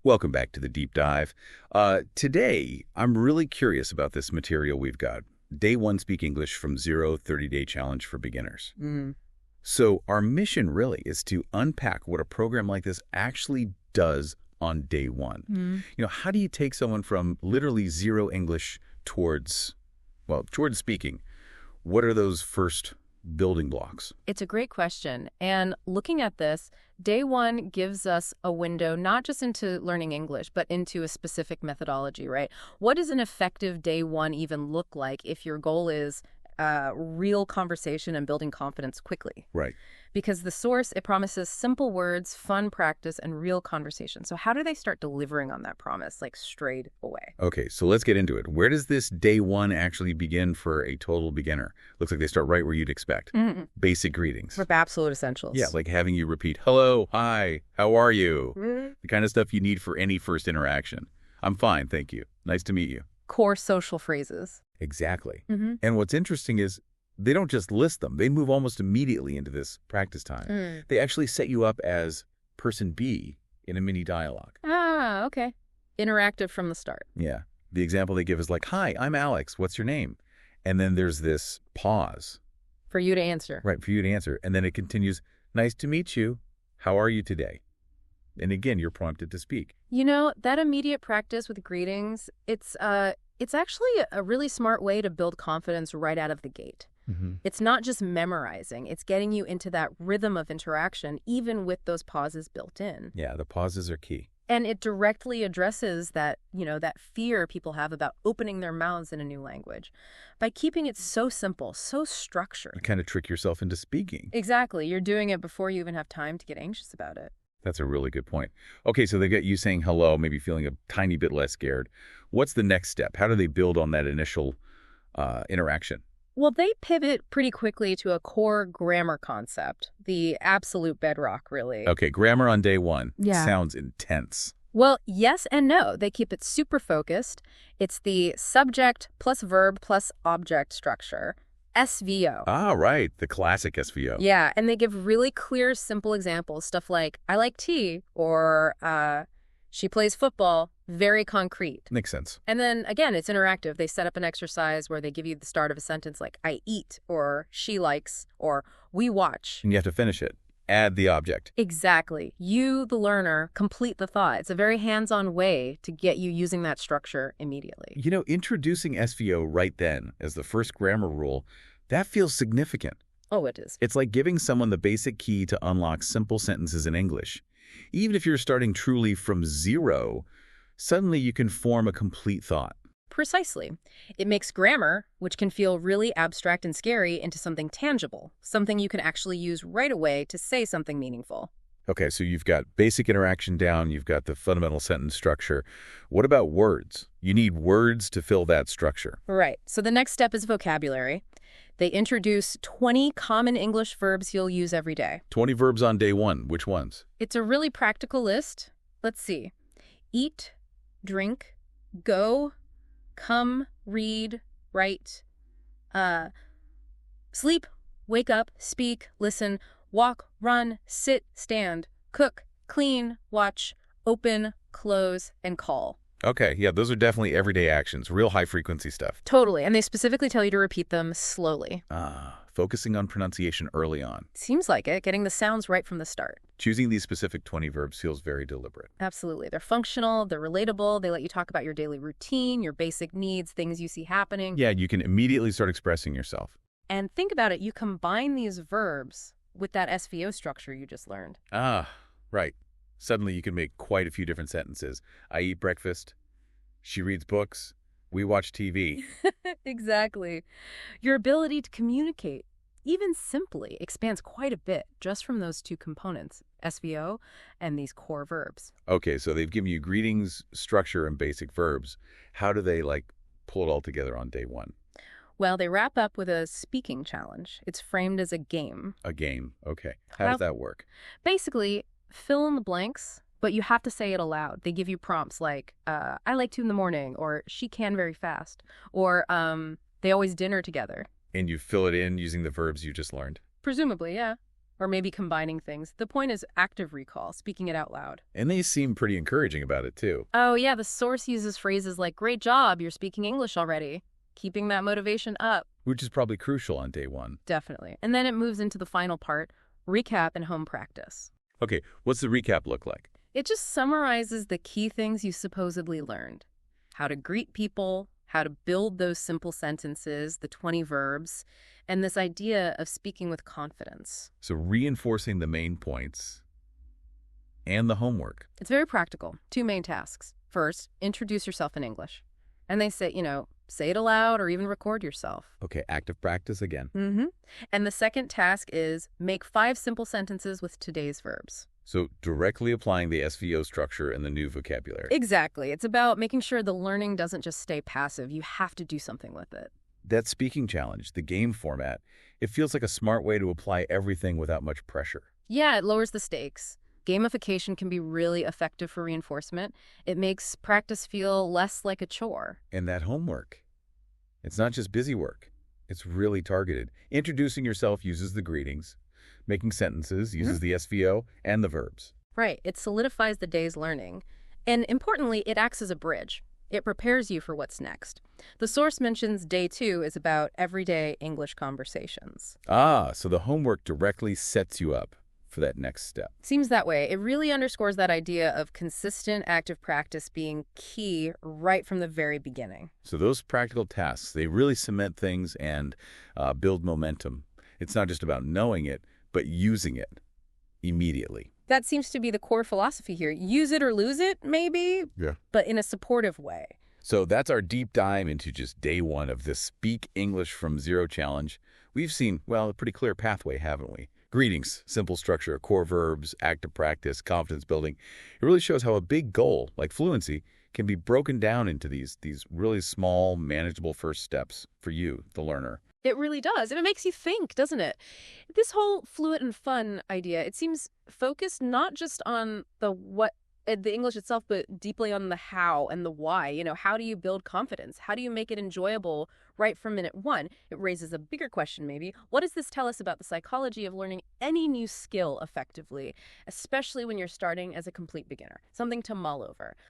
Welcome back to the deep dive. Today, I'm really curious about this material we've got. Day 1 Speak English from Zero 30-Day Challenge for Beginners. So our mission really is to unpack what a program like this actually does on day 1. How do you take someone from literally zero English towards speaking? What are those first building blocks? It's a great question. And looking at this, day 1 gives us a window not just into learning English, but into a specific methodology, right? What does an effective day 1 even look like if your goal is real conversation and building confidence quickly? Right. Because the source, it promises simple words, fun practice, and real conversation. So how do they start delivering on that promise, like straight away? Okay, so let's get into it. Where does this day 1 actually begin for a total beginner? Looks like they start right where you'd expect. Basic greetings. For absolute essentials. Yeah, like having you repeat, hello, hi, how are you? The kind of stuff you need for any first interaction. I'm fine, thank you. Nice to meet you. Core social phrases. Exactly. And what's interesting is they don't just list them. They move almost immediately into this practice time. They actually set you up as person B in a mini dialogue. Ah, okay. Interactive from the start. Yeah. The example they give is like, hi, I'm Alex. What's your name? And then there's this pause. For you to answer. Right, for you to answer. And then it continues, nice to meet you. How are you today? And again, you're prompted to speak. You know, that immediate practice with greetings, it's actually a really smart way to build confidence right out of the gate. It's not just memorizing. It's getting you into that rhythm of interaction, even with those pauses built in. Yeah, the pauses are key. And it directly addresses that, that fear people have about opening their mouths in a new language by keeping it so simple, so structured. You kind of trick yourself into speaking. Exactly. You're doing it before you even have time to get anxious about it. That's a really good point. Okay, so they get you saying hello, maybe feeling a tiny bit less scared. What's the next step? How do they build on that initial interaction? Well, they pivot pretty quickly to a core grammar concept, the absolute bedrock, really. Okay, grammar on day 1. Yeah. Sounds intense. Well, yes and no. They keep it super focused. It's the subject plus verb plus object structure, SVO. Ah, right. The classic SVO. Yeah, and they give really clear, simple examples, stuff like, I like tea, or she plays football, very concrete. Makes sense. And then, again, it's interactive. They set up an exercise where they give you the start of a sentence like, I eat, or she likes, or we watch. And you have to finish it. Add the object. Exactly. You, the learner, complete the thought. It's a very hands-on way to get you using that structure immediately. Introducing SVO right then as the first grammar rule, that feels significant. Oh, it is. It's like giving someone the basic key to unlock simple sentences in English. Even if you're starting truly from zero, suddenly you can form a complete thought. Precisely. It makes grammar, which can feel really abstract and scary, into something tangible, something you can actually use right away to say something meaningful. Okay, so you've got basic interaction down, you've got the fundamental sentence structure. What about words? You need words to fill that structure. Right. So the next step is vocabulary. They introduce 20 common English verbs you'll use every day. 20 verbs on day 1. Which ones? It's a really practical list. Let's see. Eat, drink, go, come, read, write, sleep, wake up, speak, listen, walk, run, sit, stand, cook, clean, watch, open, close, and call. Okay, yeah, those are definitely everyday actions, real high-frequency stuff. Totally, and they specifically tell you to repeat them slowly. Focusing on pronunciation early on. Seems like it, getting the sounds right from the start. Choosing these specific 20 verbs feels very deliberate. Absolutely. They're functional, they're relatable, they let you talk about your daily routine, your basic needs, things you see happening. Yeah, you can immediately start expressing yourself. And think about it, you combine these verbs with that SVO structure you just learned. Ah, right. Suddenly you can make quite a few different sentences. I eat breakfast. She reads books. We watch TV. Exactly. Your ability to communicate, even simply, expands quite a bit just from those two components, SVO and these core verbs. Okay, so they've given you greetings, structure, and basic verbs. How do they, pull it all together on day 1? Well, they wrap up with a speaking challenge. It's framed as a game. A game. Okay. How does that work? Basically, fill in the blanks, but you have to say it aloud. They give you prompts like, I like to in the morning, or she can very fast, or they always dinner together. And you fill it in using the verbs you just learned? Presumably, yeah. or maybe combining things. The point is active recall, speaking it out loud. And they seem pretty encouraging about it, too. Oh, yeah, the source uses phrases like, great job, you're speaking English already. Keeping that motivation up. Which is probably crucial on day one. Definitely. And then it moves into the final part, recap and home practice. Okay, what's the recap look like? It just summarizes the key things you supposedly learned. How to greet people, how to build those simple sentences, the 20 verbs, and this idea of speaking with confidence. So reinforcing the main points and the homework. It's very practical. 2 main tasks. First, introduce yourself in English. And they say, say it aloud or even record yourself. Okay, active practice again. And the second task is make 5 simple sentences with today's verbs. So directly applying the SVO structure and the new vocabulary. Exactly. It's about making sure the learning doesn't just stay passive. You have to do something with it. That speaking challenge, the game format, it feels like a smart way to apply everything without much pressure. Yeah, it lowers the stakes. Gamification can be really effective for reinforcement. It makes practice feel less like a chore. And that homework, it's not just busy work. It's really targeted. Introducing yourself uses the greetings. Making sentences uses the SVO and the verbs. Right. It solidifies the day's learning. And importantly, it acts as a bridge. It prepares you for what's next. The source mentions day 2 is about everyday English conversations. Ah, so the homework directly sets you up for that next step. Seems that way. It really underscores that idea of consistent active practice being key right from the very beginning. So those practical tasks, they really cement things and build momentum. It's not just about knowing it, but using it immediately. That seems to be the core philosophy here. Use it or lose it, maybe, but in a supportive way. So that's our deep dive into just day 1 of this Speak English from Zero challenge. We've seen, well, a pretty clear pathway, haven't we? Greetings, simple structure, core verbs, active practice, confidence building. It really shows how a big goal, like fluency, can be broken down into these really small, manageable first steps for you, the learner. It really does. And it makes you think, doesn't it? This whole fluent and fun idea, it seems focused not just on the English itself, but deeply on the how and the why. How do you build confidence? How do you make it enjoyable right from minute 1? It raises a bigger question, maybe. What does this tell us about the psychology of learning any new skill effectively, especially when you're starting as a complete beginner? Something to mull over.